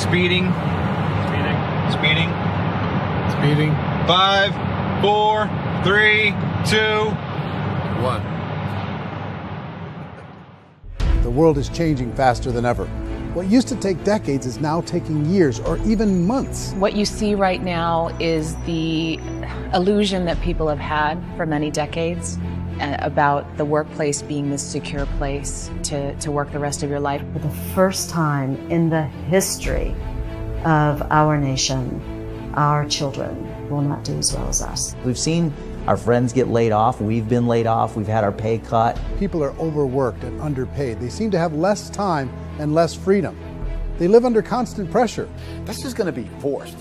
Speeding. Speeding. Speeding. 5, 4, 3, 2, 1. The world is changing faster than ever. What used to take decades is now taking years or even months. What you see right now is the illusion that people have had for many decades about the workplace being this secure place to work the rest of your life. For the first time in the history of our nation, our children will not do as well as us. We've seen our friends get laid off. We've been laid off. We've had our pay cut. People are overworked and underpaid. They seem to have less time and less freedom. They live under constant pressure. This is going to be forced.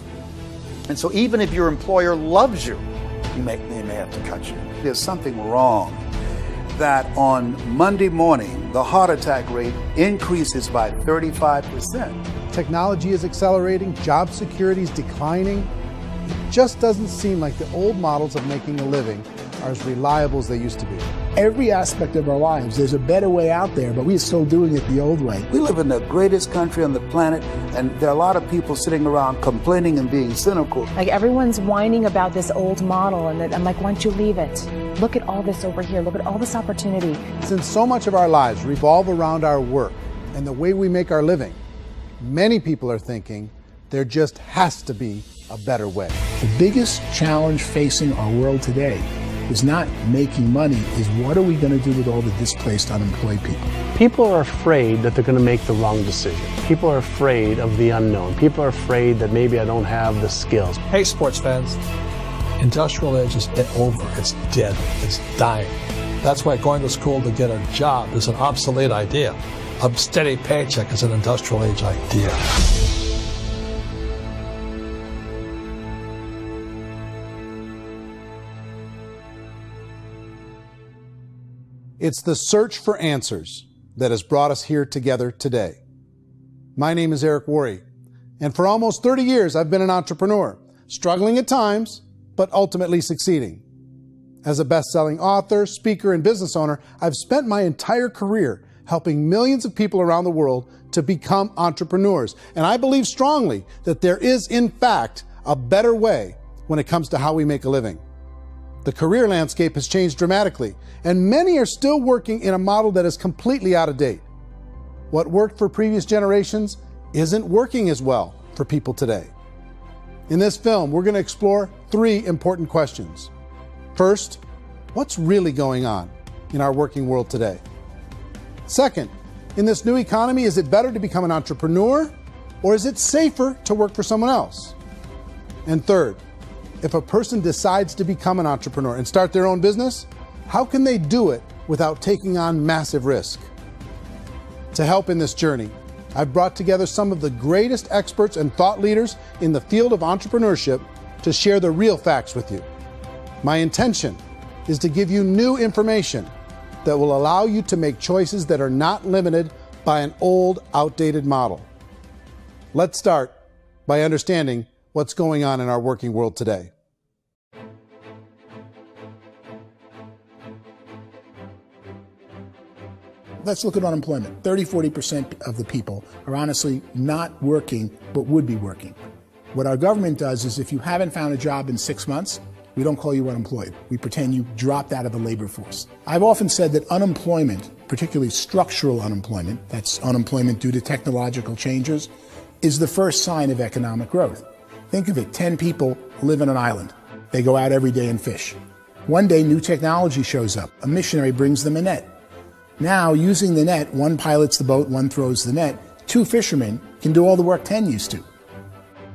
And so even if your employer loves you, they may have to cut you. There's something wrong that on Monday morning, the heart attack rate increases by 35%. Technology is accelerating, job security is declining. It just doesn't seem like the old models of making a living are as reliable as they used to be. Every aspect of our lives, there's a better way out there, but we're still doing it the old way. We live in the greatest country on the planet, and there are a lot of people sitting around complaining and being cynical. Like everyone's whining about this old model, and I'm like, why don't you leave it? Look at all this over here. Look at all this opportunity. Since so much of our lives revolve around our work and the way we make our living, many people are thinking there just has to be a better way. The biggest challenge facing our world today is not making money, is what are we going to do with all the displaced, unemployed people? People are afraid that they're going to make the wrong decision. People are afraid of the unknown. People are afraid that maybe I don't have the skills. Hey, sports fans. Industrial age is over. It's dead. It's dying. That's why going to school to get a job is an obsolete idea. A steady paycheck is an industrial age idea. It's the search for answers that has brought us here together today. My name is Eric Worre, and for almost 30 years I've been an entrepreneur, struggling at times, but ultimately succeeding. As a best-selling author, speaker, and business owner, I've spent my entire career helping millions of people around the world to become entrepreneurs. And I believe strongly that there is, in fact, a better way when it comes to how we make a living. The career landscape has changed dramatically, and many are still working in a model that is completely out of date. What worked for previous generations isn't working as well for people today. In this film, we're going to explore 3 important questions. First, what's really going on in our working world today? Second, in this new economy, is it better to become an entrepreneur, or is it safer to work for someone else? And third, if a person decides to become an entrepreneur and start their own business, how can they do it without taking on massive risk? To help in this journey, I've brought together some of the greatest experts and thought leaders in the field of entrepreneurship to share the real facts with you. My intention is to give you new information that will allow you to make choices that are not limited by an old, outdated model. Let's start by understanding what's going on in our working world today. Let's look at unemployment. 30-40% of the people are honestly not working, but would be working. What our government does is if you haven't found a job in 6 months, we don't call you unemployed. We pretend you dropped out of the labor force. I've often said that unemployment, particularly structural unemployment, that's unemployment due to technological changes, is the first sign of economic growth. Think of it, 10 people live on an island. They go out every day and fish. One day, new technology shows up. A missionary brings them a net. Now, using the net, one pilots the boat, one throws the net. 2 fishermen can do all the work 10 used to.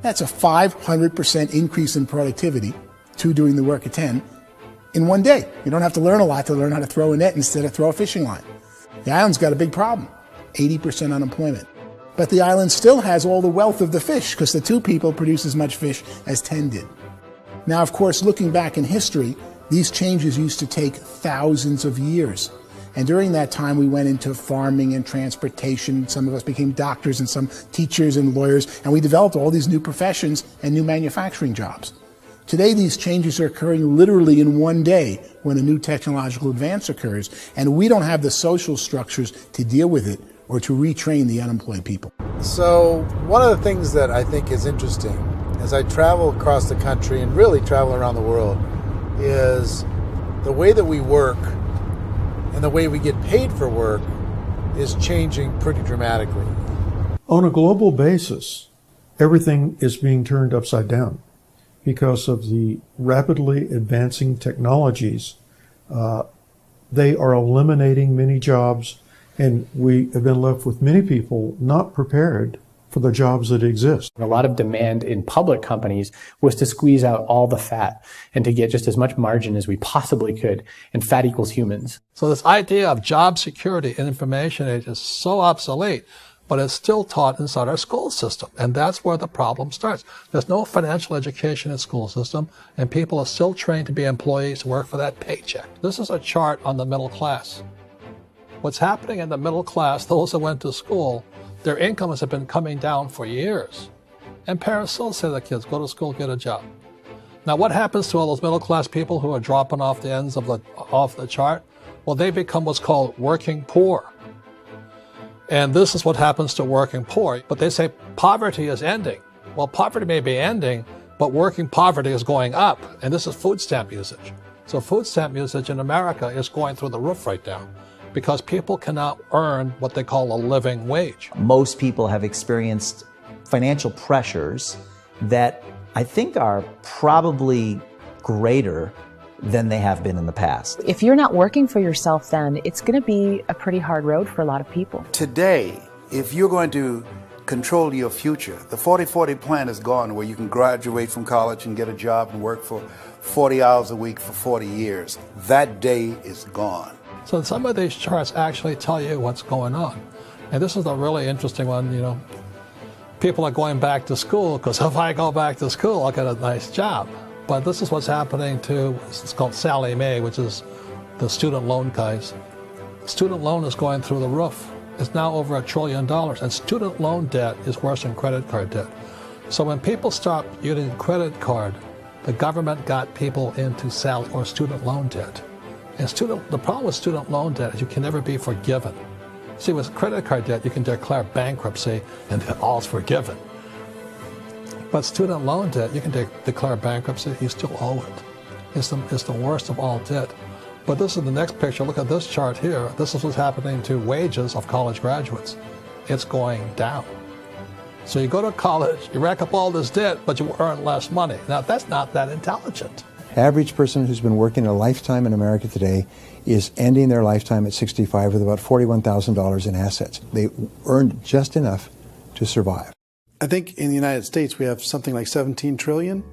That's a 500% increase in productivity, 2 doing the work of 10, in one day. You don't have to learn a lot to learn how to throw a net instead of throw a fishing line. The island's got a big problem, 80% unemployment. But the island still has all the wealth of the fish because the 2 people produce as much fish as 10 did. Now, of course, looking back in history, these changes used to take thousands of years. And during that time, we went into farming and transportation. Some of us became doctors and some teachers and lawyers, and we developed all these new professions and new manufacturing jobs. Today, these changes are occurring literally in one day when a new technological advance occurs, and we don't have the social structures to deal with it or to retrain the unemployed people. So one of the things that I think is interesting as I travel across the country and really travel around the world is the way that we work and the way we get paid for work is changing pretty dramatically. On a global basis, everything is being turned upside down because of the rapidly advancing technologies. They are eliminating many jobs, and we have been left with many people not prepared for the jobs that exist. A lot of demand in public companies was to squeeze out all the fat and to get just as much margin as we possibly could, and fat equals humans. So this idea of job security in information age is so obsolete, but it's still taught inside our school system. And that's where the problem starts. There's no financial education in the school system, and people are still trained to be employees to work for that paycheck. This is a chart on the middle class. What's happening in the middle class, those that went to school, their incomes have been coming down for years. And parents still say to the kids, go to school, get a job. Now what happens to all those middle class people who are dropping off the ends of off the chart? Well, they become what's called working poor. And this is what happens to working poor. But they say poverty is ending. Well, poverty may be ending, but working poverty is going up. And this is food stamp usage. So food stamp usage in America is going through the roof right now because people cannot earn what they call a living wage. Most people have experienced financial pressures that I think are probably greater than they have been in the past. If you're not working for yourself, then it's going to be a pretty hard road for a lot of people. Today, if you're going to control your future, the 40-40 plan is gone, where you can graduate from college and get a job and work for 40 hours a week for 40 years. That day is gone. So some of these charts actually tell you what's going on. And this is a really interesting one, you know. People are going back to school because if I go back to school, I'll get a nice job. But this is what's happening to, it's called Sallie Mae, which is the student loan guys. Student loan is going through the roof. It's now over $1 trillion, and student loan debt is worse than credit card debt. So when people stopped using credit card, the government got people into student loan debt. And the problem with student loan debt is you can never be forgiven. See, with credit card debt, you can declare bankruptcy and then all's forgiven. But student loan debt, you can declare bankruptcy, you still owe it. It's the worst of all debt. But this is the next picture. Look at this chart here. This is what's happening to wages of college graduates. It's going down. So you go to college, you rack up all this debt, but you earn less money. Now, that's not that intelligent. Average person who's been working a lifetime in America today is ending their lifetime at 65 with about $41,000 in assets. They earned just enough to survive. I think in the United States we have something like 17 trillion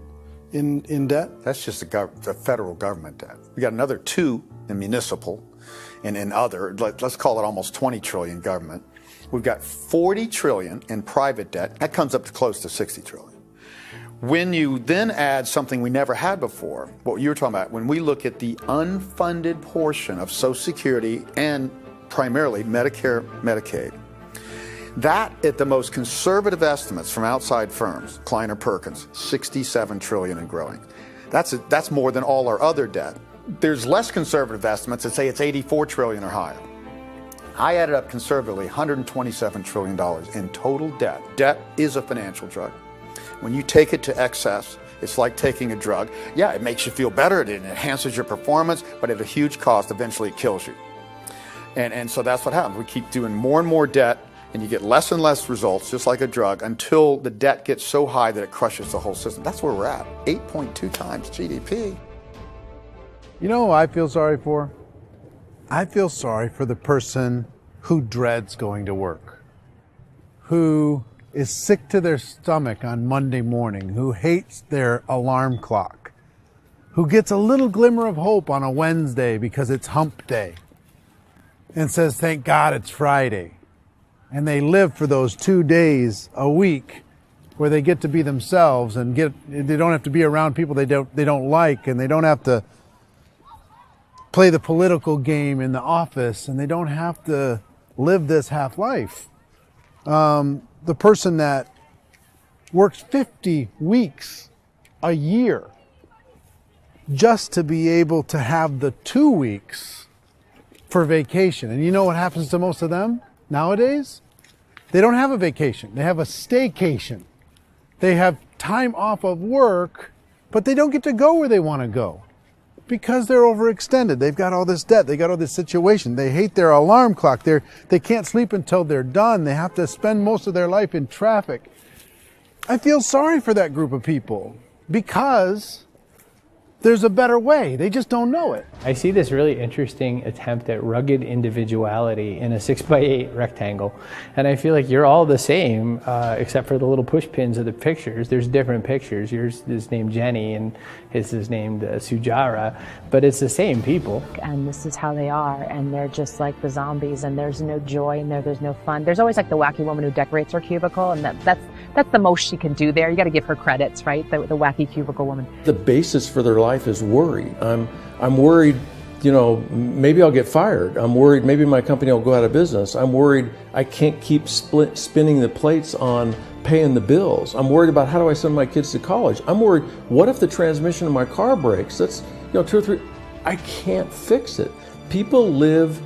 in debt. That's just the federal government debt. We got another 2 in municipal and in other, let's call it almost 20 trillion government. We've got 40 trillion in private debt. That comes up to close to 60 trillion. When you then add something we never had before, what you were talking about, when we look at the unfunded portion of Social Security and primarily Medicare, Medicaid, that at the most conservative estimates from outside firms, Kleiner Perkins, 67 trillion and growing. That's more than all our other debt. There's less conservative estimates that say it's 84 trillion or higher. I added up conservatively $127 trillion in total debt. Debt is a financial drug. When you take it to excess, it's like taking a drug. Yeah, it makes you feel better, it enhances your performance, but at a huge cost, eventually it kills you. And so that's what happens. We keep doing more and more debt, and you get less and less results, just like a drug, until the debt gets so high that it crushes the whole system. That's where we're at, 8.2 times GDP. You know who I feel sorry for? I feel sorry for the person who dreads going to work, who is sick to their stomach on Monday morning, who hates their alarm clock, who gets a little glimmer of hope on a Wednesday because it's hump day and says, thank God it's Friday. And they live for those 2 days a week where they get to be themselves and they don't have to be around people they don't like, and they don't have to play the political game in the office, and they don't have to live this half life. The person that works 50 weeks a year just to be able to have the 2 weeks for vacation. And you know what happens to most of them nowadays? They don't have a vacation. They have a staycation. They have time off of work, but they don't get to go where they want to go because they're overextended. They've got all this debt. They got all this situation. They hate their alarm clock. They can't sleep until they're done. They have to spend most of their life in traffic. I feel sorry for that group of people because there's a better way. They just don't know it. I see this really interesting attempt at rugged individuality in a 6x8 rectangle. And I feel like you're all the same, except for the little push pins of the pictures. There's different pictures. Yours is named Jenny and his is named Sujara, but it's the same people. And this is how they are, and they're just like the zombies, and there's no joy in there, there's no fun. There's always like the wacky woman who decorates her cubicle, and that's the most she can do there. You got to give her credits, right? The wacky cubicle woman. The basis for their life is worry. I'm worried, maybe I'll get fired. I'm worried maybe my company will go out of business. I'm worried I can't keep spinning the plates on paying the bills. I'm worried about how do I send my kids to college. I'm worried, what if the transmission of my car breaks? That's 2 or 3. I can't fix it. People live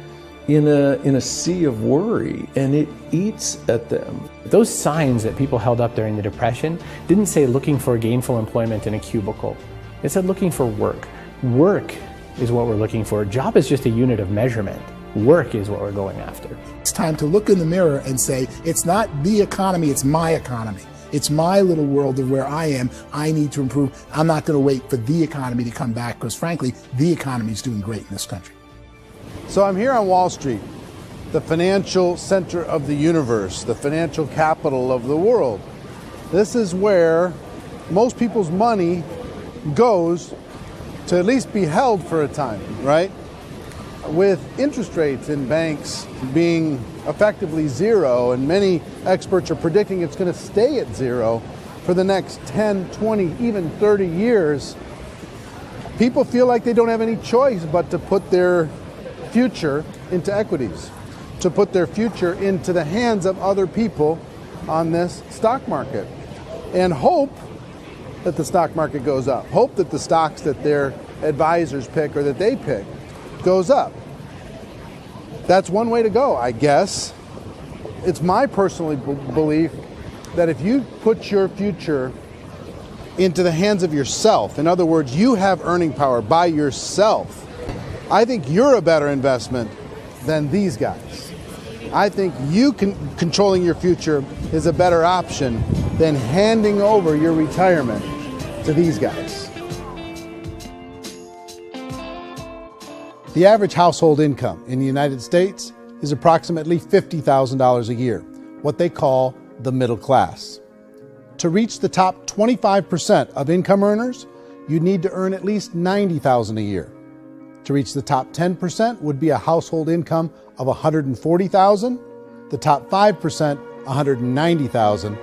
in a sea of worry, and it eats at them. Those signs that people held up during the Depression didn't say looking for gainful employment in a cubicle. It said looking for work. Work is what we're looking for. Job is just a unit of measurement. Work is what we're going after. It's time to look in the mirror and say, it's not the economy, it's my economy. It's my little world of where I am. I need to improve. I'm not going to wait for the economy to come back because, frankly, the economy is doing great in this country. So I'm here on Wall Street, the financial center of the universe, the financial capital of the world. This is where most people's money goes to at least be held for a time, right? With interest rates in banks being effectively zero, and many experts are predicting it's going to stay at zero for the next 10, 20, even 30 years, people feel like they don't have any choice but to put their future into equities, to put their future into the hands of other people on this stock market, and hope that the stock market goes up, hope that the stocks that their advisors pick or that they pick goes up. That's one way to go, I guess. It's my personal belief that if you put your future into the hands of yourself, in other words, you have earning power by yourself, I think you're a better investment than these guys. I think you controlling your future is a better option than handing over your retirement to these guys. The average household income in the United States is approximately $50,000 a year, what they call the middle class. To reach the top 25% of income earners, you need to earn at least $90,000 a year. To reach the top 10% would be a household income of $140,000, the top 5%, $190,000,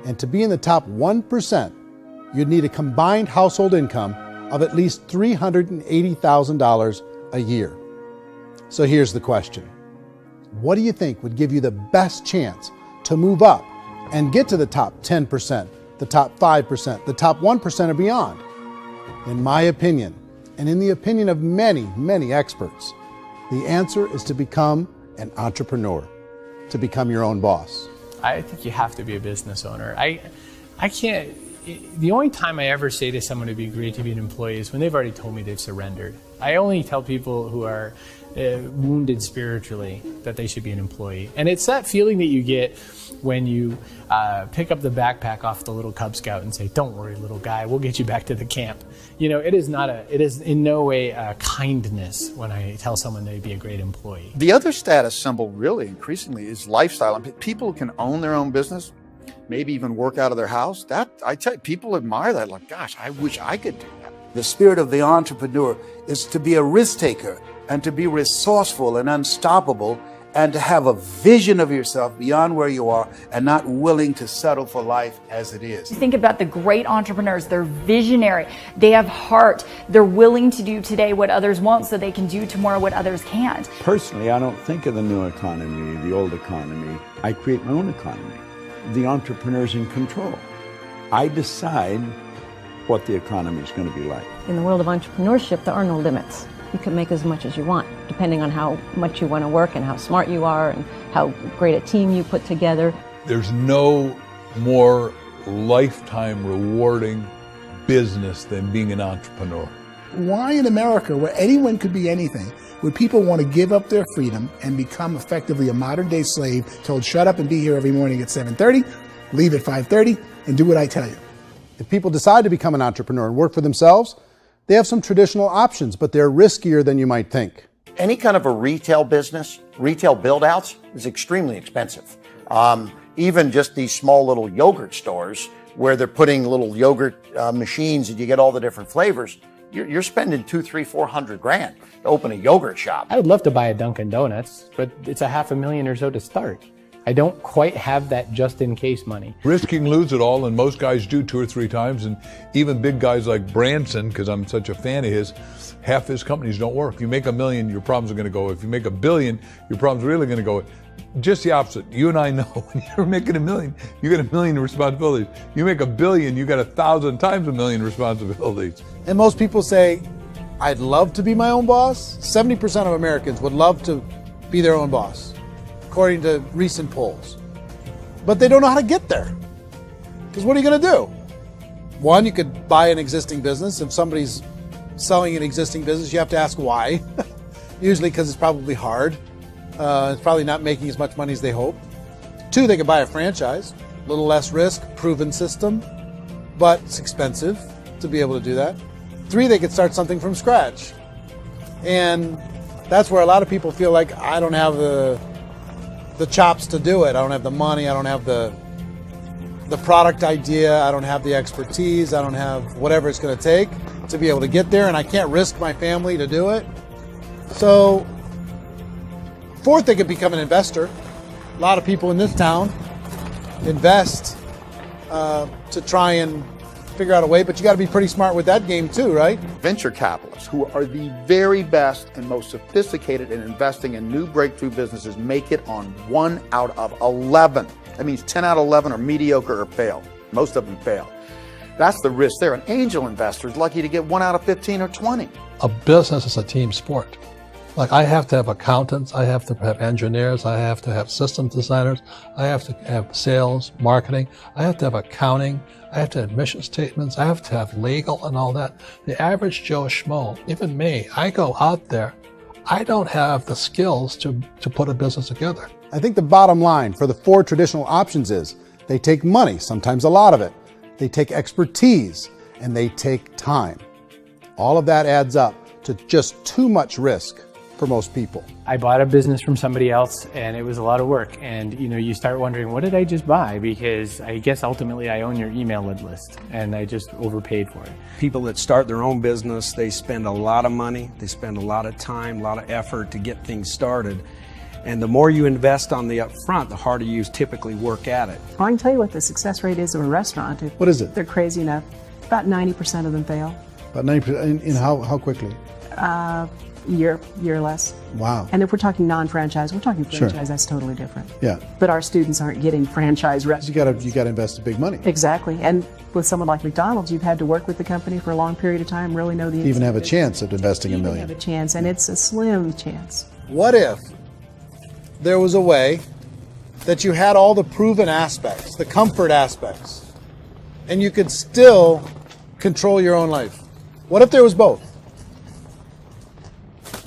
and to be in the top 1%, you'd need a combined household income of at least $380,000 a year. So here's the question. What do you think would give you the best chance to move up and get to the top 10%, the top 5%, the top 1% or beyond? In my opinion, and in the opinion of many, many experts, the answer is to become an entrepreneur, to become your own boss. I think you have to be a business owner. I can't, the only time I ever say to someone it'd be great to be an employee is when they've already told me they've surrendered. I only tell people who are wounded spiritually that they should be an employee. And it's that feeling that you get when you pick up the backpack off the little Cub Scout and say, "Don't worry, little guy, we'll get you back to the camp." It is in no way a kindness when I tell someone they'd be a great employee. The other status symbol really increasingly is lifestyle. And people who can own their own business, maybe even work out of their house, that I tell you, people admire that. Like, gosh, I wish I could do that. The spirit of the entrepreneur is to be a risk taker and to be resourceful and unstoppable and to have a vision of yourself beyond where you are and not willing to settle for life as it is. Think about the great entrepreneurs. They're visionary. They have heart. They're willing to do today what others won't so they can do tomorrow what others can't. Personally, I don't think of the new economy, the old economy. I create my own economy. The entrepreneur's in control. I decide what the economy is going to be like. In the world of entrepreneurship, there are no limits. you can make as much as you want, depending on how much you want to work and how smart you are and how great a team you put together. There's no more lifetime rewarding business than being an entrepreneur. Why in America, where anyone could be anything, would people want to give up their freedom and become effectively a modern-day slave, told shut up and be here every morning at 7:30, leave at 5:30, and do what I tell you? If people decide to become an entrepreneur and work for themselves, they have some traditional options, but they're riskier than you might think. Any kind of a retail business, retail build-outs, is extremely expensive. Even just these small little yogurt stores where they're putting little yogurt machines and you get all the different flavors, you're spending $200,000, $300,000, $400,000 to open a yogurt shop. I would love to buy a Dunkin' Donuts, but it's $500,000 or so to start. I don't quite have that just-in-case money. Risking lose it all, and most guys do 2 or 3 times, and even big guys like Branson, because I'm such a fan of his, half his companies don't work. If you make $1 million, your problems are going to go. If you make $1 billion, your problems are really going to go. Just the opposite. You and I know when you're making $1 million, you get $1 million responsibilities. You make $1 billion, you got 1,000 times $1 million responsibilities. And most people say, I'd love to be my own boss. 70% of Americans would love to be their own boss, according to recent polls. But they don't know how to get there. Because what are you going to do? One, you could buy an existing business. If somebody's selling an existing business, you have to ask why. Usually because it's probably hard. It's probably not making as much money as they hope. 2, they could buy a franchise. A little less risk, proven system, but it's expensive to be able to do that. 3, they could start something from scratch. And that's where a lot of people feel like, I don't have the chops to do it. I don't have the money. I don't have the product idea. I don't have the expertise. I don't have whatever it's going to take to be able to get there, and I can't risk my family to do it. So, 4th, they could become an investor. A lot of people in this town invest to try and figure out a way, but you got to be pretty smart with that game too, right? Venture capitalists, who are the very best and most sophisticated in investing in new breakthrough businesses, make it on 1 out of 11. That means 10 out of 11 are mediocre or fail. Most of them fail. That's the risk there. An angel investor is lucky to get 1 out of 15 or 20. A business is a team sport. Like, I have to have accountants, I have to have engineers, I have to have systems designers, I have to have sales, marketing, I have to have accounting, I have to have mission statements, I have to have legal and all that. The average Joe Schmo, even me, I go out there, I don't have the skills to put a business together. I think the bottom line for the 4 traditional options is they take money, sometimes a lot of it. They take expertise, and they take time. All of that adds up to just too much risk for most people. I bought a business from somebody else, and it was a lot of work. And you start wondering, what did I just buy? Because I guess ultimately I own your email list, and I just overpaid for it. People that start their own business, they spend a lot of money, they spend a lot of time, a lot of effort to get things started. And the more you invest on the upfront, the harder you typically work at it. I can tell you what the success rate is of a restaurant. What is it? They're crazy enough. About 90% of them fail. About 90%, in how quickly? Year or less. Wow. And if we're talking non-franchise, we're talking franchise, Sure. That's totally different. Yeah. But our students aren't getting franchise restaurants. You got to invest big money. Exactly. And with someone like McDonald's, you've had to work with the company for a long period of time, really know the Even have a incentives. chance of investing $1 million. Have a chance, and it's a slim chance. What if there was a way that you had all the proven aspects, the comfort aspects, and you could still control your own life? What if there was both?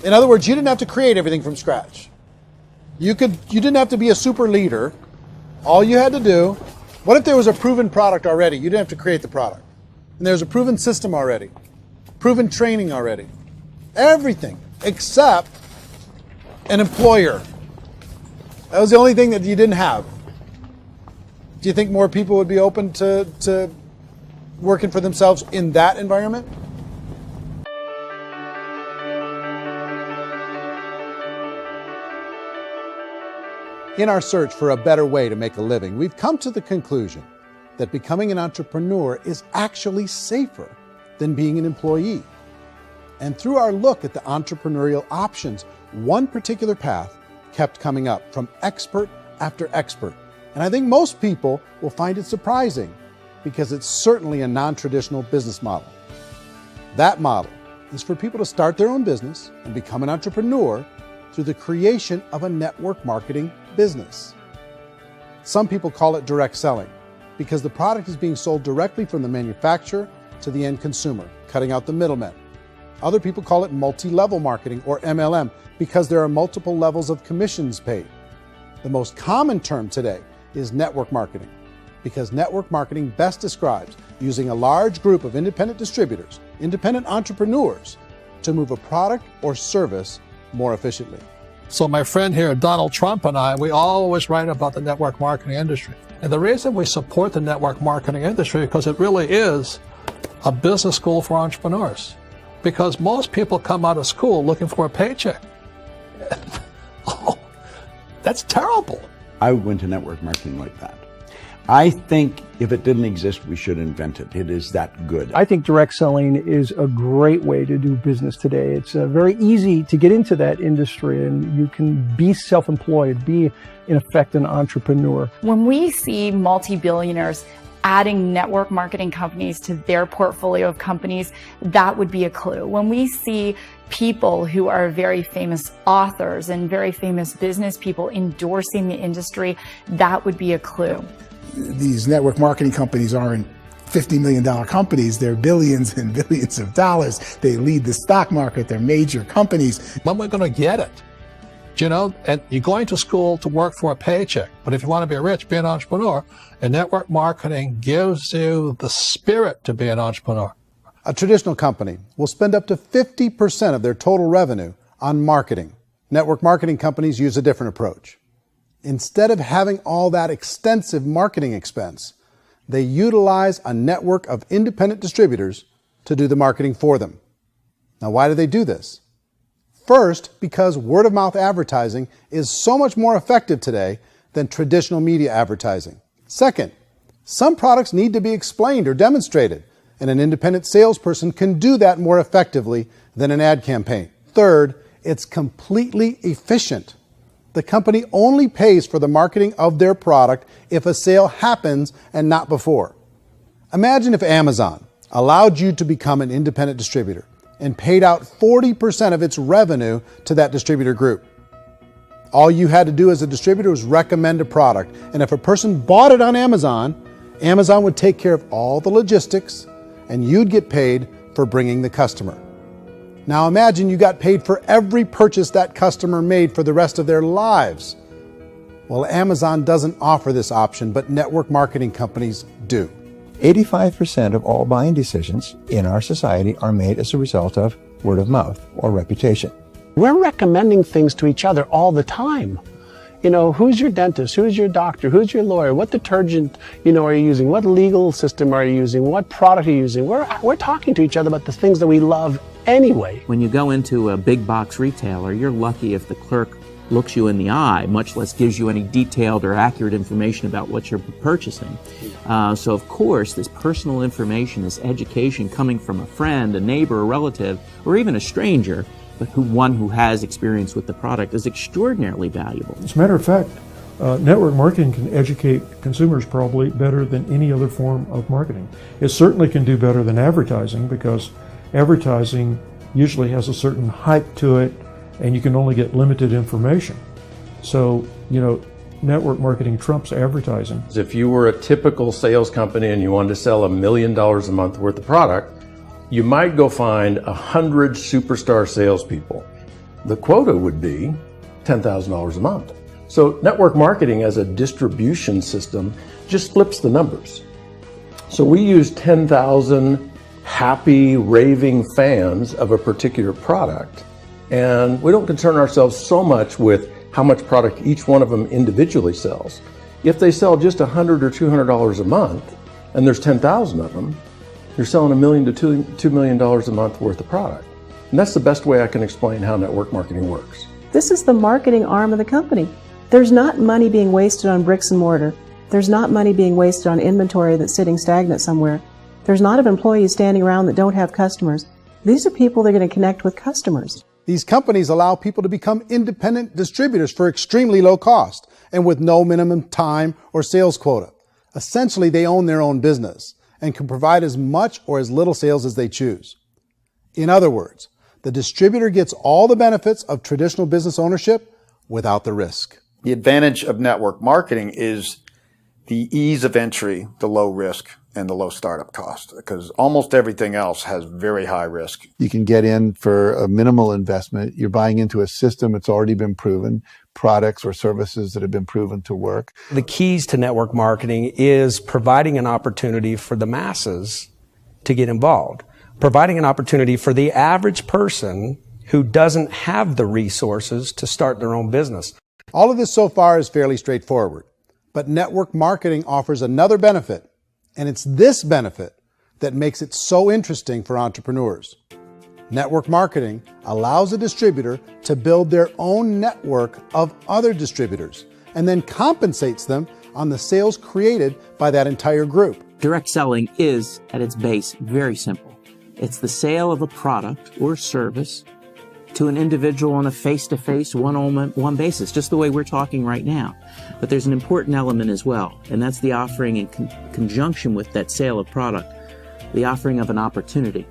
In other words, you didn't have to create everything from scratch. You didn't have to be a super leader. All you had to do, what if there was a proven product already? You didn't have to create the product. And there's a proven system already, proven training already. Everything except an employer. That was the only thing that you didn't have. Do you think more people would be open to working for themselves in that environment? In our search for a better way to make a living, we've come to the conclusion that becoming an entrepreneur is actually safer than being an employee. And through our look at the entrepreneurial options, one particular path kept coming up from expert after expert. And I think most people will find it surprising because it's certainly a non-traditional business model. That model is for people to start their own business and become an entrepreneur through the creation of a network marketing business. Some people call it direct selling because the product is being sold directly from the manufacturer to the end consumer, cutting out the middlemen. Other people call it multi-level marketing, or MLM, because there are multiple levels of commissions paid. The most common term today is network marketing, because network marketing best describes using a large group of independent distributors, independent entrepreneurs, to move a product or service more efficiently. So my friend here, Donald Trump, and I, we always write about the network marketing industry. And the reason we support the network marketing industry is because it really is a business school for entrepreneurs. Because most people come out of school looking for a paycheck. Oh, that's terrible. I went to network marketing like that. I think if it didn't exist, we should invent it. It is that good. I think direct selling is a great way to do business today. It's very easy to get into that industry, and you can be self-employed, be, in effect, an entrepreneur. When we see multi-billionaires adding network marketing companies to their portfolio of companies, that would be a clue. When we see people who are very famous authors and very famous business people endorsing the industry, that would be a clue. These network marketing companies aren't $50 million companies. They're billions and billions of dollars. They lead the stock market. They're major companies. When we're going to get it? You know, and you're going to school to work for a paycheck. But if you want to be rich, be an entrepreneur. And network marketing gives you the spirit to be an entrepreneur. A traditional company will spend up to 50% of their total revenue on marketing. Network marketing companies use a different approach. Instead of having all that extensive marketing expense, they utilize a network of independent distributors to do the marketing for them. Now, why do they do this? First, because word-of-mouth advertising is so much more effective today than traditional media advertising. Second, some products need to be explained or demonstrated, and an independent salesperson can do that more effectively than an ad campaign. Third, it's completely efficient. The company only pays for the marketing of their product if a sale happens and not before. Imagine if Amazon allowed you to become an independent distributor and paid out 40% of its revenue to that distributor group. All you had to do as a distributor was recommend a product, and if a person bought it on Amazon, Amazon would take care of all the logistics, and you'd get paid for bringing the customer. Now imagine you got paid for every purchase that customer made for the rest of their lives. Well, Amazon doesn't offer this option, but network marketing companies do. 85% of all buying decisions in our society are made as a result of word of mouth or reputation. We're recommending things to each other all the time. You know, who's your dentist? Who's your doctor? Who's your lawyer? What detergent, are you using? What legal system are you using? What product are you using? We're talking to each other about the things that we love anyway. When you go into a big box retailer, you're lucky if the clerk looks you in the eye, much less gives you any detailed or accurate information about what you're purchasing. So of course, this personal information, this education coming from a friend, a neighbor, a relative, or even a stranger, but one who has experience with the product is extraordinarily valuable. As a matter of fact, network marketing can educate consumers probably better than any other form of marketing. It certainly can do better than advertising, because advertising usually has a certain hype to it, and you can only get limited information. So, network marketing trumps advertising. If you were a typical sales company and you wanted to sell $1 million a month worth of product, you might go find 100 superstar salespeople. The quota would be $10,000 a month. So network marketing as a distribution system just flips the numbers. So we use 10,000 happy, raving fans of a particular product, and we don't concern ourselves so much with how much product each one of them individually sells. If they sell just $100 or $200 a month, and there's 10,000 of them, you're selling $1 million to $2 million a month worth of product. And that's the best way I can explain how network marketing works. This is the marketing arm of the company. There's not money being wasted on bricks and mortar. There's not money being wasted on inventory that's sitting stagnant somewhere. There's not of employees standing around that don't have customers. These are people that are going to connect with customers. These companies allow people to become independent distributors for extremely low cost and with no minimum time or sales quota. Essentially, they own their own business and can provide as much or as little sales as they choose. In other words, the distributor gets all the benefits of traditional business ownership without the risk. The advantage of network marketing is the ease of entry, the low risk, and the low startup cost, because almost everything else has very high risk. You can get in for a minimal investment. You're buying into a system that's already been proven, products or services that have been proven to work. The keys to network marketing is providing an opportunity for the masses to get involved, providing an opportunity for the average person who doesn't have the resources to start their own business. All of this so far is fairly straightforward, but network marketing offers another benefit, and it's this benefit that makes it so interesting for entrepreneurs. Network marketing allows a distributor to build their own network of other distributors and then compensates them on the sales created by that entire group. Direct selling is, at its base, very simple. It's the sale of a product or service to an individual on a face-to-face, one-on-one basis, just the way we're talking right now. But there's an important element as well, and that's the offering in conjunction with that sale of product, the offering of an opportunity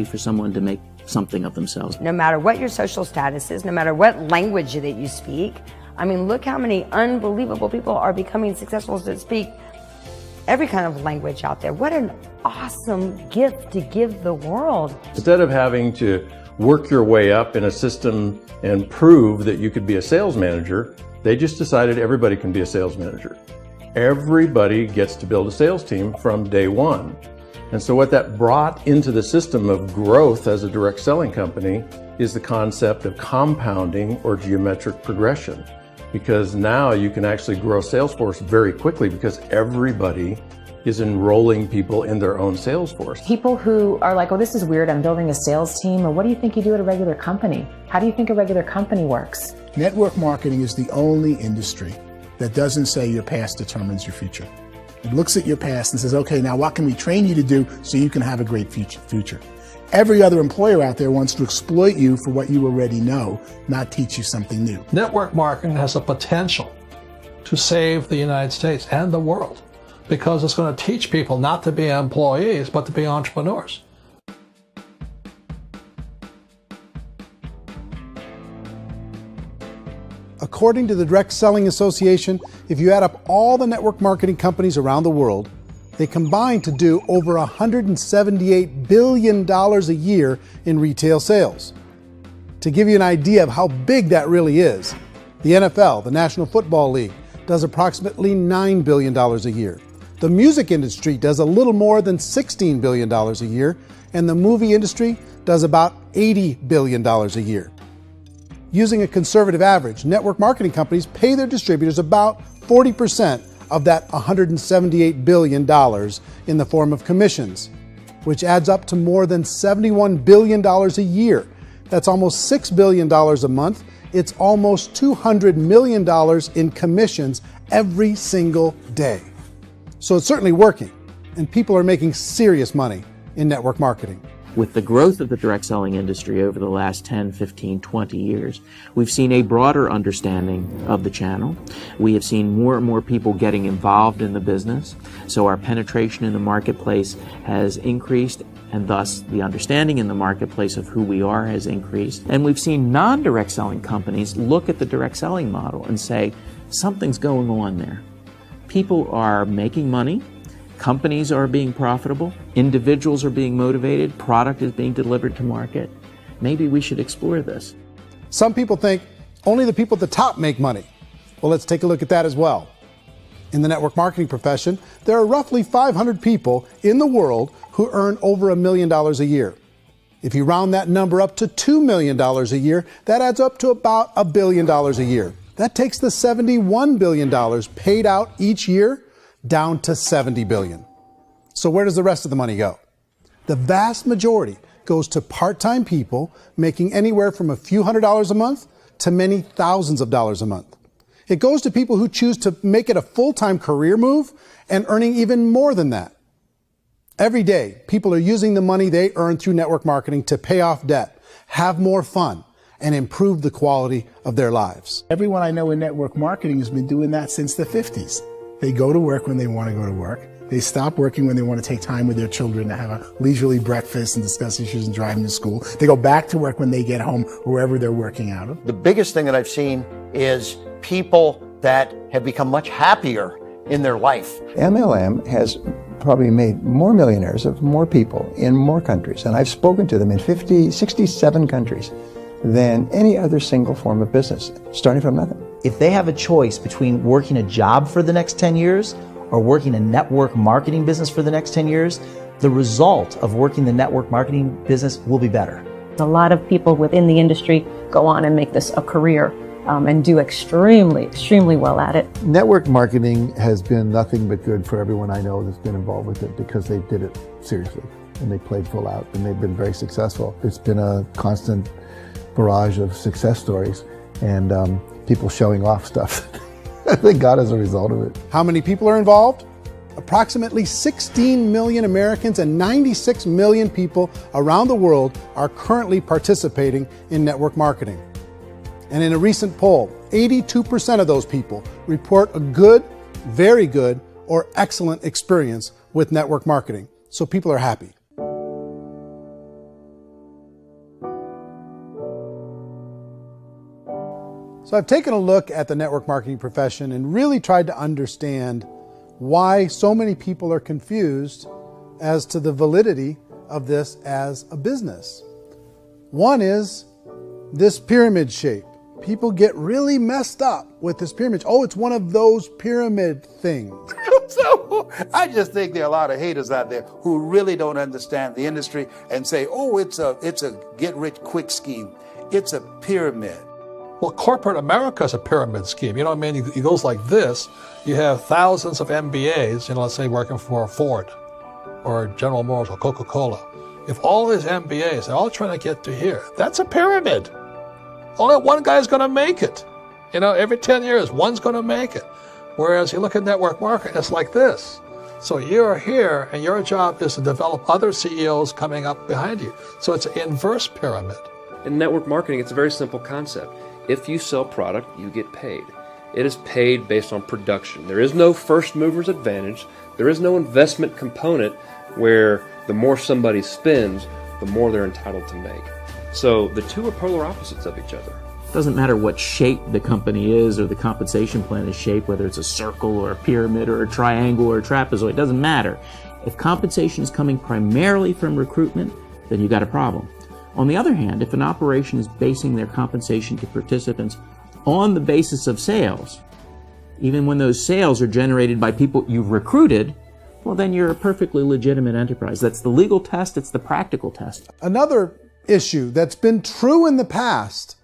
for someone to make something of themselves. No matter what your social status is, no matter what language that you speak, I mean, look how many unbelievable people are becoming successful that speak every kind of language out there. What an awesome gift to give the world. Instead of having to work your way up in a system and prove that you could be a sales manager, they just decided everybody can be a sales manager. Everybody gets to build a sales team from day one. And so what that brought into the system of growth as a direct selling company is the concept of compounding or geometric progression. Because now you can actually grow a sales force very quickly because everybody is enrolling people in their own sales force. People who are like, oh, this is weird, I'm building a sales team, or what do you think you do at a regular company? How do you think a regular company works? Network marketing is the only industry that doesn't say your past determines your future. It looks at your past and says, okay, now what can we train you to do so you can have a great future? Every other employer out there wants to exploit you for what you already know, not teach you something new. Network marketing has the potential to save the United States and the world because it's going to teach people not to be employees, but to be entrepreneurs. According to the Direct Selling Association, if you add up all the network marketing companies around the world, they combine to do over $178 billion a year in retail sales. To give you an idea of how big that really is, the NFL, the National Football League, does approximately $9 billion a year. The music industry does a little more than $16 billion a year, and the movie industry does about $80 billion a year. Using a conservative average, network marketing companies pay their distributors about 40% of that $178 billion in the form of commissions, which adds up to more than $71 billion a year. That's almost $6 billion a month. It's almost $200 million in commissions every single day. So it's certainly working, and people are making serious money in network marketing. With the growth of the direct selling industry over the last 10, 15, 20 years, we've seen a broader understanding of the channel. We have seen more and more people getting involved in the business. So our penetration in the marketplace has increased, and thus the understanding in the marketplace of who we are has increased. And we've seen non-direct selling companies look at the direct selling model and say, something's going on there. People are making money. Companies are being profitable, individuals are being motivated, product is being delivered to market. Maybe we should explore this. Some people think only the people at the top make money. Well, let's take a look at that as well. In the network marketing profession, there are roughly 500 people in the world who earn over $1 million a year. If you round that number up to $2 million a year, that adds up to about $1 billion a year. That takes the $71 billion paid out each year down to $70 billion. So where does the rest of the money go? The vast majority goes to part-time people making anywhere from a few $100s a month to many thousands of dollars a month. It goes to people who choose to make it a full-time career move and earning even more than that. Every day, people are using the money they earn through network marketing to pay off debt, have more fun, and improve the quality of their lives. Everyone I know in network marketing has been doing that since the 50s. They go to work when they want to go to work. They stop working when they want to take time with their children to have a leisurely breakfast and discuss issues and drive them to school. They go back to work when they get home, wherever they're working out of. The biggest thing that I've seen is people that have become much happier in their life. MLM has probably made more millionaires of more people in more countries, and I've spoken to them in 67 countries, than any other single form of business, starting from nothing. If they have a choice between working a job for the next 10 years or working a network marketing business for the next 10 years, the result of working the network marketing business will be better. A lot of people within the industry go on and make this a career and do extremely well at it. Network marketing has been nothing but good for everyone I know that's been involved with it because they did it seriously and they played full out and they've been very successful. It's been a constant barrage of success stories and people showing off stuff that they got as a result of it. How many people are involved? Approximately 16 million Americans and 96 million people around the world are currently participating in network marketing. And in a recent poll, 82% of those people report a good, very good, or excellent experience with network marketing. So people are happy. So I've taken a look at the network marketing profession and really tried to understand why so many people are confused as to the validity of this as a business. One is this pyramid shape. People get really messed up with this pyramid. Oh, it's one of those pyramid things. So I just think there are a lot of haters out there who really don't understand the industry and say, oh, it's a get-rich-quick scheme. It's a pyramid. Well, corporate America is a pyramid scheme. You know what I mean? It goes like this. You have thousands of MBAs, let's say working for Ford or General Motors or Coca-Cola. If all these MBAs are all trying to get to here, that's a pyramid. Only one guy's going to make it. Every 10 years, one's going to make it. Whereas you look at network marketing, it's like this. So you're here, and your job is to develop other CEOs coming up behind you. So it's an inverse pyramid. In network marketing, it's a very simple concept. If you sell product, you get paid. It is paid based on production. There is no first mover's advantage. There is no investment component where the more somebody spends, the more they're entitled to make. So the two are polar opposites of each other. It doesn't matter what shape the company is or the compensation plan is shaped, whether it's a circle or a pyramid or a triangle or a trapezoid, it doesn't matter. If compensation is coming primarily from recruitment, then you got a problem. On the other hand, if an operation is basing their compensation to participants on the basis of sales, even when those sales are generated by people you've recruited, well, then you're a perfectly legitimate enterprise. That's the legal test, it's the practical test. Another issue that's been true in the past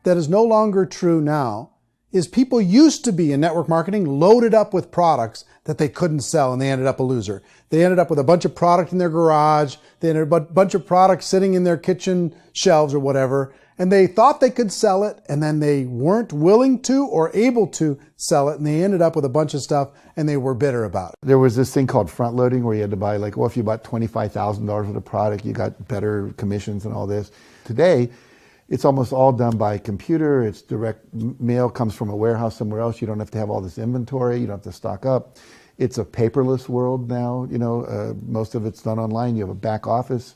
that is no longer true now is people used to be in network marketing loaded up with products that they couldn't sell and they ended up a loser. They ended up with a bunch of product in their garage. They ended up with a bunch of products sitting in their kitchen shelves or whatever. And they thought they could sell it and then they weren't willing to or able to sell it. And they ended up with a bunch of stuff and they were bitter about it. There was this thing called front loading where you had to buy if you bought $25,000 worth of product, you got better commissions and all this. Today, it's almost all done by computer. It's direct mail, comes from a warehouse somewhere else. You don't have to have all this inventory. You don't have to stock up. It's a paperless world now. Most of it's done online. You have a back office.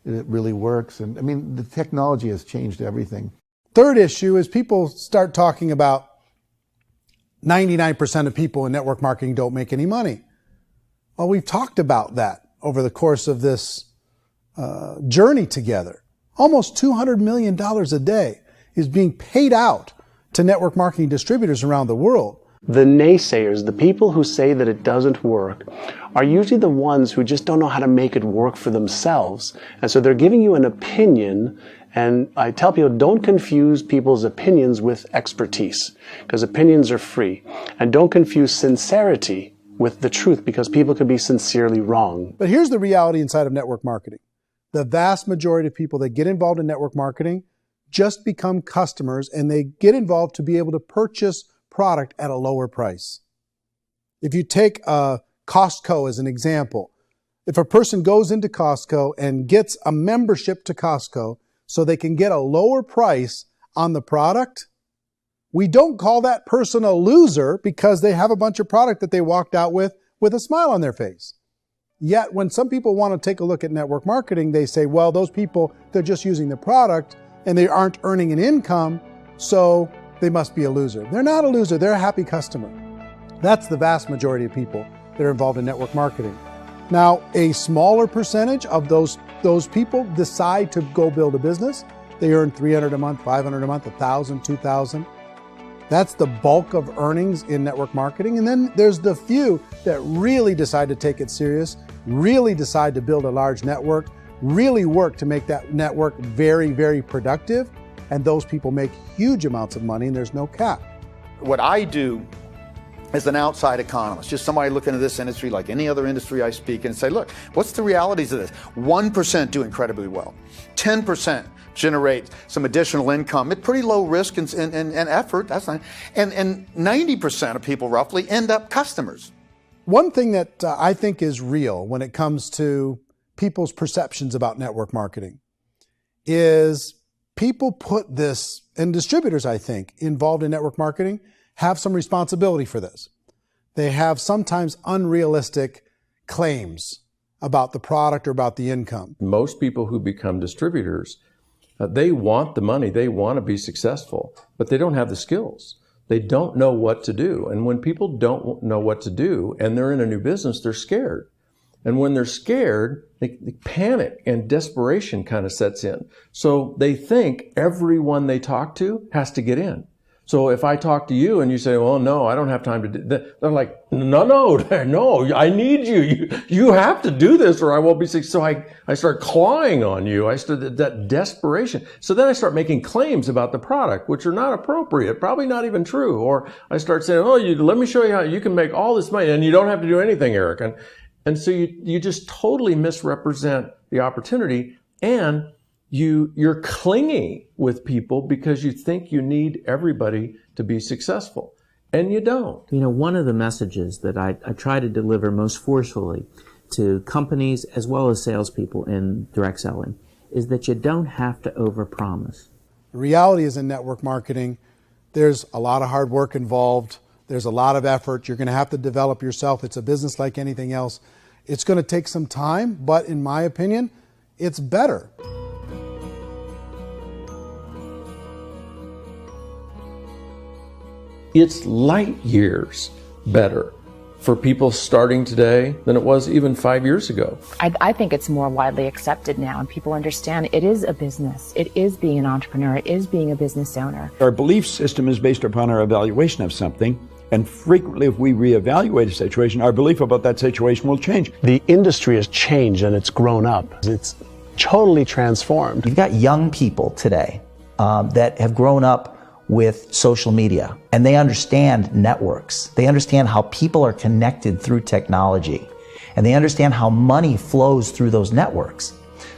It really works. And the technology has changed everything. Third issue is people start talking about 99% of people in network marketing don't make any money. Well, we've talked about that over the course of this journey together. Almost $200 million a day is being paid out to network marketing distributors around the world. The naysayers, the people who say that it doesn't work, are usually the ones who just don't know how to make it work for themselves. And so they're giving you an opinion, and I tell people, don't confuse people's opinions with expertise, because opinions are free. And don't confuse sincerity with the truth, because people could be sincerely wrong. But here's the reality inside of network marketing. The vast majority of people that get involved in network marketing just become customers, and they get involved to be able to purchase product at a lower price. If you take Costco as an example, if a person goes into Costco and gets a membership to Costco so they can get a lower price on the product, we don't call that person a loser because they have a bunch of product that they walked out with with a smile on their face. Yet when some people want to take a look at network marketing, they say, well, those people, they're just using the product and they aren't earning an income, so they must be a loser. They're not a loser, they're a happy customer. That's the vast majority of people that are involved in network marketing. Now, a smaller percentage of those people decide to go build a business. They earn $300 a month, $500 a month, $1,000, $2,000. That's the bulk of earnings in network marketing. And then there's the few that really decide to take it serious, really decide to build a large network, really work to make that network very, very productive. And those people make huge amounts of money and there's no cap. What I do as an outside economist, just somebody looking at this industry like any other industry I speak in and say, look, what's the realities of this? 1% do incredibly well. 10% generate some additional income at pretty low risk and effort. That's not, and 90% of people roughly end up customers. One thing that I think is real when it comes to people's perceptions about network marketing is people put this, and distributors, I think, involved in network marketing have some responsibility for this. They have sometimes unrealistic claims about the product or about the income. Most people who become distributors, they want the money, they want to be successful, but they don't have the skills. They don't know what to do. And when people don't know what to do and they're in a new business, they're scared. And when they're scared, they panic and desperation kind of sets in. So they think everyone they talk to has to get in. So if I talk to you and you say, well, no, I don't have time to do that, they're like, no, I need you. You have to do this or I won't be successful. So I start clawing on you. I start that desperation. So then I start making claims about the product, which are not appropriate, probably not even true. Or I start saying, let me show you how you can make all this money and you don't have to do anything, Eric. And so you just totally misrepresent the opportunity, and you're clingy with people because you think you need everybody to be successful, and you don't. You know, one of the messages that I try to deliver most forcefully to companies as well as salespeople in direct selling is that you don't have to overpromise. The reality is in network marketing, there's a lot of hard work involved. There's a lot of effort. You're going to have to develop yourself. It's a business like anything else. It's going to take some time, but in my opinion, it's better. It's light years better for people starting today than it was even 5 years ago. I think it's more widely accepted now, and people understand it is a business. It is being an entrepreneur. It is being a business owner. Our belief system is based upon our evaluation of something. And frequently, if we reevaluate a situation, our belief about that situation will change. The industry has changed and it's grown up. It's totally transformed. You've got young people today that have grown up with social media, and they understand networks. They understand how people are connected through technology, and they understand how money flows through those networks.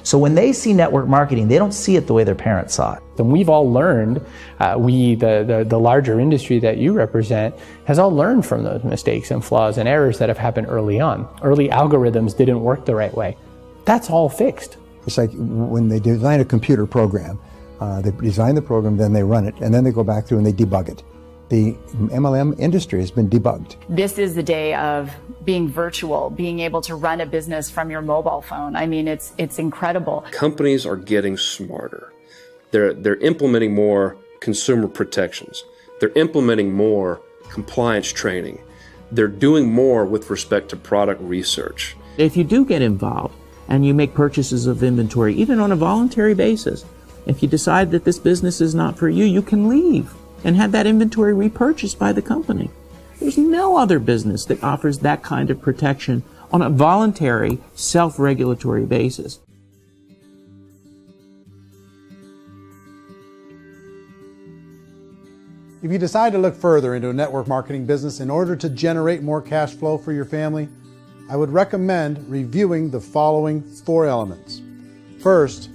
So when they see network marketing, they don't see it the way their parents saw it. And we've all learned, the larger industry that you represent, has all learned from those mistakes and flaws and errors that have happened early on. Early algorithms didn't work the right way. That's all fixed. It's like when they design a computer program, they design the program, then they run it, and then they go back through and they debug it. The MLM industry has been debugged. This is the day of being virtual, being able to run a business from your mobile phone. I mean, it's incredible. Companies are getting smarter. They're implementing more consumer protections. They're implementing more compliance training. They're doing more with respect to product research. If you do get involved and you make purchases of inventory, even on a voluntary basis, if you decide that this business is not for you, you can leave and have that inventory repurchased by the company. There's no other business that offers that kind of protection on a voluntary, self-regulatory basis. If you decide to look further into a network marketing business in order to generate more cash flow for your family, I would recommend reviewing the following 4 elements. First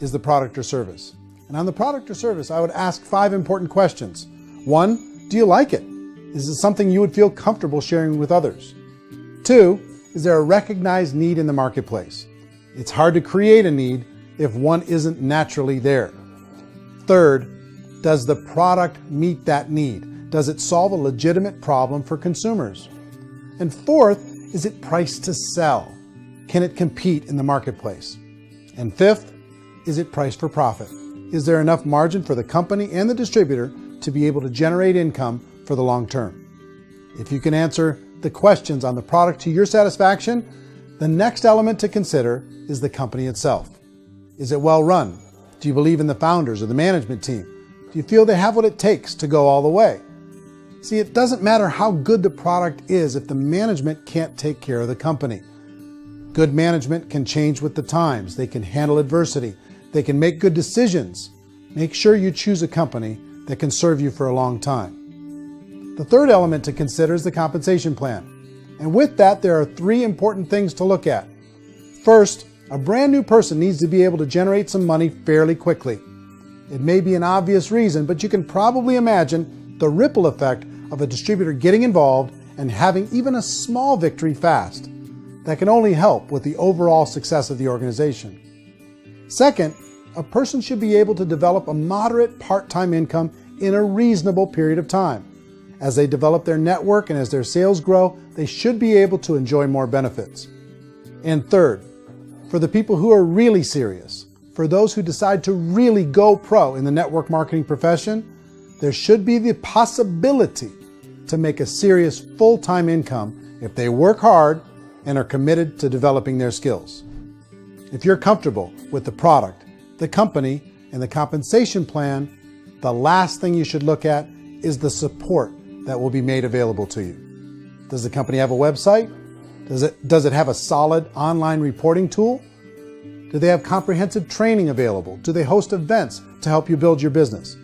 is the product or service. And on the product or service, I would ask 5 important questions. 1, do you like it? Is it something you would feel comfortable sharing with others? 2, is there a recognized need in the marketplace? It's hard to create a need if one isn't naturally there. 3rd, does the product meet that need? Does it solve a legitimate problem for consumers? And 4th, is it priced to sell? Can it compete in the marketplace? And fifth, is it priced for profit? Is there enough margin for the company and the distributor to be able to generate income for the long term? If you can answer the questions on the product to your satisfaction, the next element to consider is the company itself. Is it well run? Do you believe in the founders or the management team? Do you feel they have what it takes to go all the way? See, it doesn't matter how good the product is if the management can't take care of the company. Good management can change with the times. They can handle adversity. They can make good decisions. Make sure you choose a company that can serve you for a long time. The third element to consider is the compensation plan. And with that, there are 3 important things to look at. First, a brand new person needs to be able to generate some money fairly quickly. It may be an obvious reason, but you can probably imagine the ripple effect of a distributor getting involved and having even a small victory fast. That can only help with the overall success of the organization. Second, a person should be able to develop a moderate part-time income in a reasonable period of time. As they develop their network and as their sales grow, they should be able to enjoy more benefits. And third, for the people who are really serious, for those who decide to really go pro in the network marketing profession, there should be the possibility to make a serious full-time income if they work hard and are committed to developing their skills. If you're comfortable with the product, the company, and the compensation plan, the last thing you should look at is the support that will be made available to you. Does the company have a website? Does it have a solid online reporting tool? Do they have comprehensive training available? Do they host events to help you build your business?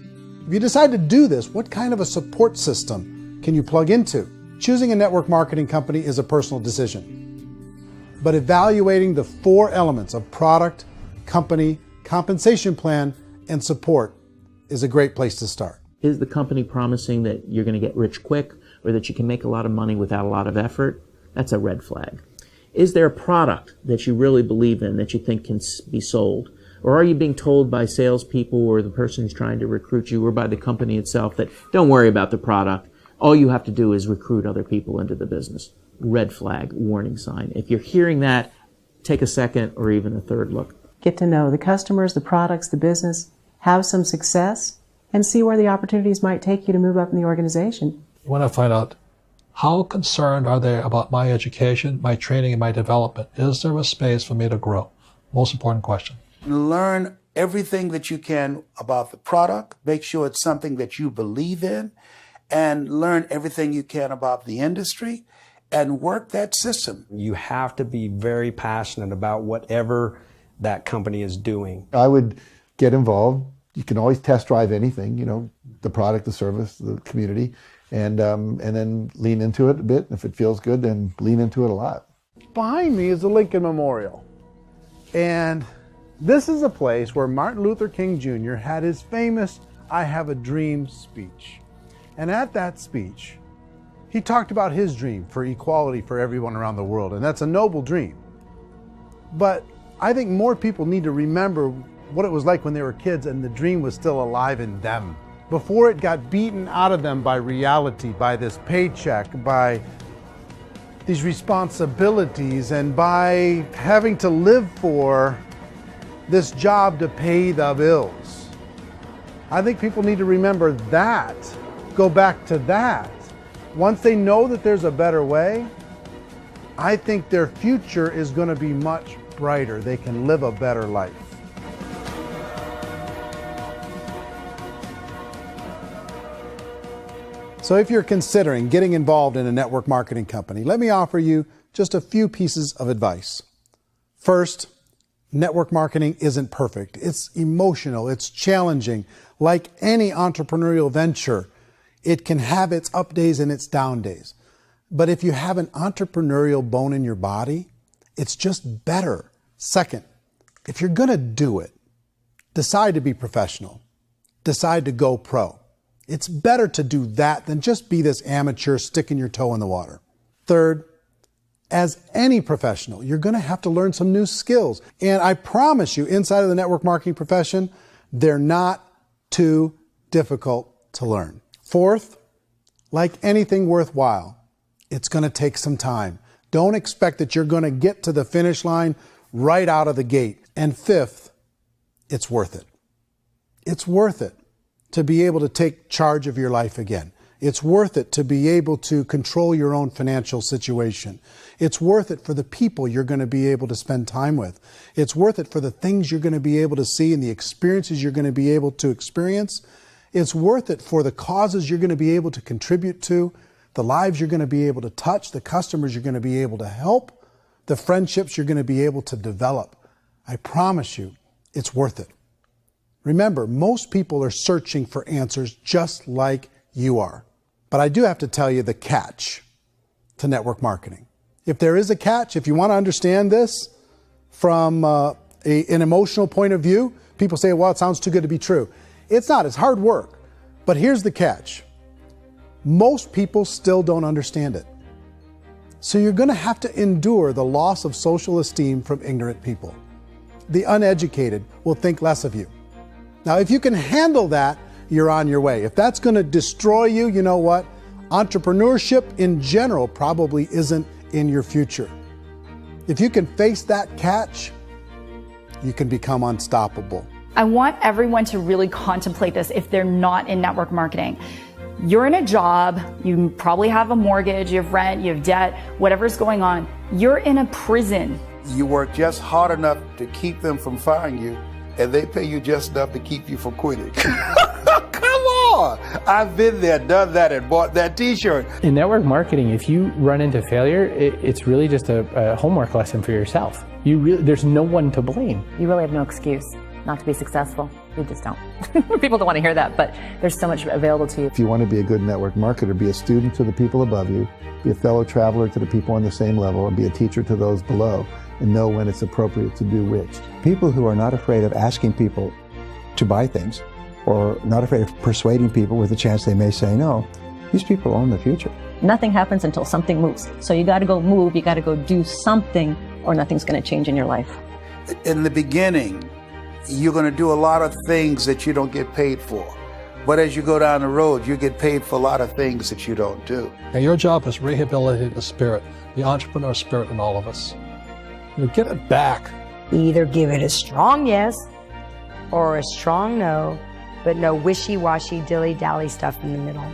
If you decide to do this, what kind of a support system can you plug into? Choosing a network marketing company is a personal decision. But evaluating the 4 elements of product, company, compensation plan, and support is a great place to start. Is the company promising that you're going to get rich quick or that you can make a lot of money without a lot of effort? That's a red flag. Is there a product that you really believe in that you think can be sold? Or are you being told by salespeople or the person who's trying to recruit you or by the company itself that don't worry about the product, all you have to do is recruit other people into the business? Red flag, warning sign. If you're hearing that, take a second or even a third look. Get to know the customers, the products, the business, have some success, and see where the opportunities might take you to move up in the organization. You want to find out how concerned are they about my education, my training, and my development? Is there a space for me to grow? Most important question. Learn everything that you can about the product. Make sure it's something that you believe in, and learn everything you can about the industry and work that system. You have to be very passionate about whatever that company is doing. I would get involved. You can always test drive anything, the product, the service, the community, and then lean into it a bit. If it feels good, then lean into it a lot. Behind me is the Lincoln Memorial. And this is a place where Martin Luther King Jr. had his famous I Have a Dream speech. And at that speech, he talked about his dream for equality for everyone around the world, and that's a noble dream. But I think more people need to remember what it was like when they were kids and the dream was still alive in them. Before it got beaten out of them by reality, by this paycheck, by these responsibilities, and by having to live for this job to pay the bills. I think people need to remember that, go back to that. Once they know that there's a better way, I think their future is going to be much brighter. They can live a better life. So if you're considering getting involved in a network marketing company, let me offer you just a few pieces of advice. First, network marketing isn't perfect. It's emotional, it's challenging. Like any entrepreneurial venture, it can have its up days and its down days. But if you have an entrepreneurial bone in your body, it's just better. Second, if you're going to do it, decide to be professional. Decide to go pro. It's better to do that than just be this amateur sticking your toe in the water. Third, as any professional, you're going to have to learn some new skills. And I promise you, inside of the network marketing profession, they're not too difficult to learn. Fourth, like anything worthwhile, it's going to take some time. Don't expect that you're going to get to the finish line right out of the gate. And fifth, it's worth it. It's worth it to be able to take charge of your life again. It's worth it to be able to control your own financial situation. It's worth it for the people you're going to be able to spend time with. It's worth it for the things you're going to be able to see and the experiences you're going to be able to experience. It's worth it for the causes you're going to be able to contribute to, the lives you're going to be able to touch, the customers you're going to be able to help, the friendships you're going to be able to develop. I promise you, it's worth it. Remember, most people are searching for answers just like you are. But I do have to tell you the catch to network marketing. If there is a catch, if you want to understand this from an emotional point of view, people say, well, it sounds too good to be true. It's not, it's hard work. But here's the catch. Most people still don't understand it. So you're going to have to endure the loss of social esteem from ignorant people. The uneducated will think less of you. Now, if you can handle that, you're on your way. If that's going to destroy you, you know what? Entrepreneurship in general probably isn't in your future. If you can face that catch, you can become unstoppable. I want everyone to really contemplate this if they're not in network marketing. You're in a job, you probably have a mortgage, you have rent, you have debt, whatever's going on. You're in a prison. You work just hard enough to keep them from firing you, and they pay you just enough to keep you from quitting. Come on! I've been there, done that, and bought that t-shirt. In network marketing, if you run into failure, it's really just a homework lesson for yourself. There's no one to blame. You really have no excuse not to be successful. You just don't. People don't want to hear that, but there's so much available to you. If you want to be a good network marketer, be a student to the people above you, be a fellow traveler to the people on the same level, and be a teacher to those below, and know when it's appropriate to do which. People who are not afraid of asking people to buy things, or not afraid of persuading people with a chance they may say no, these people own the future. Nothing happens until something moves. So you got to go move, you got to go do something, or nothing's going to change in your life. In the beginning, you're going to do a lot of things that you don't get paid for. But as you go down the road, you get paid for a lot of things that you don't do. Now, your job is rehabilitate the spirit, the entrepreneur spirit in all of us. You know, get it back. Either give it a strong yes or a strong no, but no wishy-washy, dilly-dally stuff in the middle.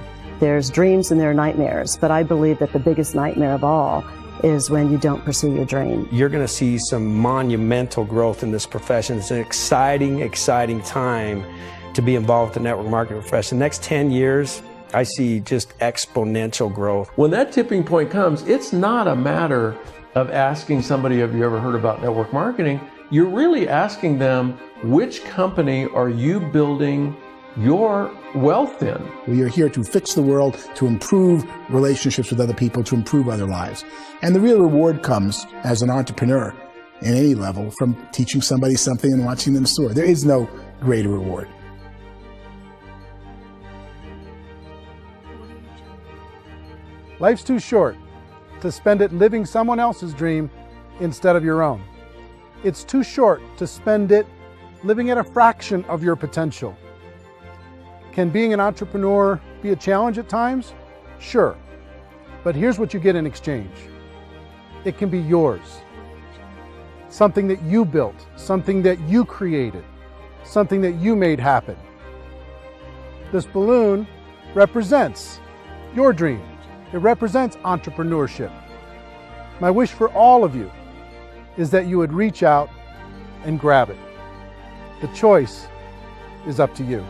There's dreams and there are nightmares, but I believe that the biggest nightmare of all is when you don't pursue your dream. You're going to see some monumental growth in this profession. It's an exciting, exciting time to be involved with the network marketing profession. The next 10 years, I see just exponential growth. When that tipping point comes, it's not a matter of asking somebody, have you ever heard about network marketing? You're really asking them, which company are you building your wealth in? We are here to fix the world, to improve relationships with other people, to improve other lives. And the real reward comes as an entrepreneur in any level from teaching somebody something and watching them soar. There is no greater reward. Life's too short to spend it living someone else's dream instead of your own. It's too short to spend it living at a fraction of your potential. Can being an entrepreneur be a challenge at times? Sure. But here's what you get in exchange. It can be yours. Something that you built, something that you created, something that you made happen. This balloon represents your dream. It represents entrepreneurship. My wish for all of you is that you would reach out and grab it. The choice is up to you.